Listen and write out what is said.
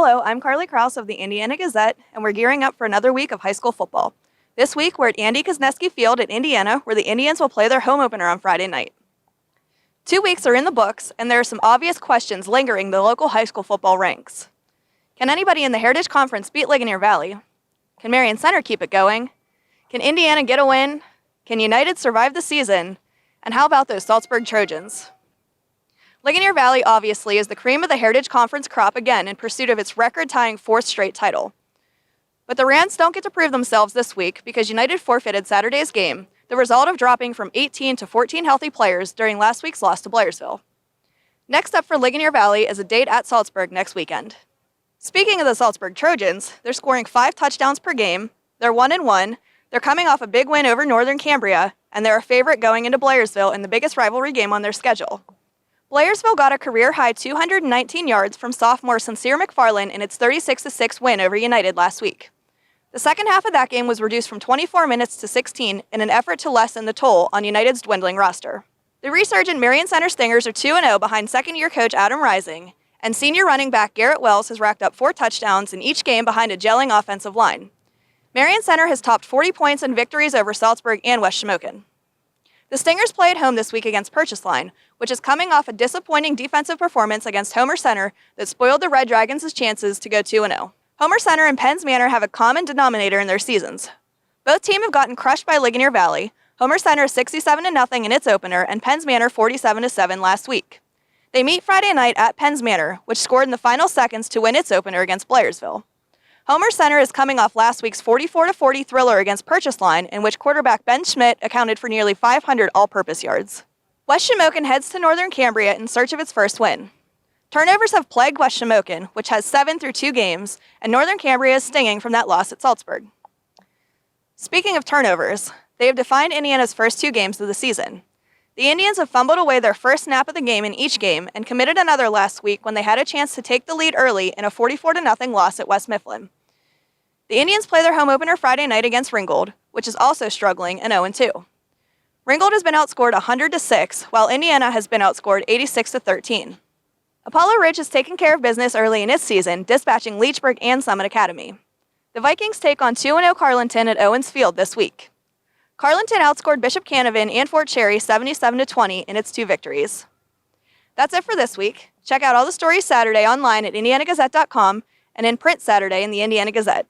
Hello, I'm Carly Krouse of the Indiana Gazette, and we're gearing up for another week of high school football. This week, we're at Andy Kosneski Field in Indiana, where the Indians will play their home opener on Friday night. 2 weeks are in the books, and there are some obvious questions lingering the local high school football ranks. Can anybody in the Heritage Conference beat Ligonier Valley? Can Marion Center keep it going? Can Indiana get a win? Can United survive the season? And how about those Salzburg Trojans? Ligonier Valley, obviously, is the cream of the Heritage Conference crop again in pursuit of its record-tying fourth straight title. But the Rams don't get to prove themselves this week because United forfeited Saturday's game, the result of dropping from 18 to 14 healthy players during last week's loss to Blairsville. Next up for Ligonier Valley is a date at Salzburg next weekend. Speaking of the Salzburg Trojans, they're scoring 5 touchdowns per game, they're 1-1, they're coming off a big win over Northern Cambria, and they're a favorite going into Blairsville in the biggest rivalry game on their schedule. Blairsville got a career-high 219 yards from sophomore Sincere McFarland in its 36-6 win over United last week. The second half of that game was reduced from 24 minutes to 16 in an effort to lessen the toll on United's dwindling roster. The resurgent Marion Center Stingers are 2-0 behind second-year coach Adam Rising, and senior running back Garrett Wells has racked up 4 touchdowns in each game behind a gelling offensive line. Marion Center has topped 40 points in victories over Salzburg and West Shamokin. The Stingers play at home this week against Purchase Line, which is coming off a disappointing defensive performance against Homer Center that spoiled the Red Dragons' chances to go 2-0. Homer Center and Penns Manor have a common denominator in their seasons. Both teams have gotten crushed by Ligonier Valley. Homer Center 67-0 in its opener, and Penns Manor 47-7 last week. They meet Friday night at Penns Manor, which scored in the final seconds to win its opener against Blairsville. Homer Center is coming off last week's 44-40 thriller against Purchase Line, in which quarterback Ben Schmidt accounted for nearly 500 all-purpose yards. West Shamokin heads to Northern Cambria in search of its first win. Turnovers have plagued West Shamokin, which has 7 through 2 games, and Northern Cambria is stinging from that loss at Salzburg. Speaking of turnovers, they have defined Indiana's first 2 games of the season. The Indians have fumbled away their first snap of the game in each game and committed another last week when they had a chance to take the lead early in a 44-0 loss at West Mifflin. The Indians play their home opener Friday night against Ringgold, which is also struggling and 0-2. Ringgold has been outscored 100-6, while Indiana has been outscored 86-13. Apollo Ridge has taken care of business early in its season, dispatching Leechburg and Summit Academy. The Vikings take on 2-0 Carlinton at Owens Field this week. Carlinton outscored Bishop Canevin and Fort Cherry 77-20 in its 2 victories. That's it for this week. Check out all the stories Saturday online at indianagazette.com and in print Saturday in the Indiana Gazette.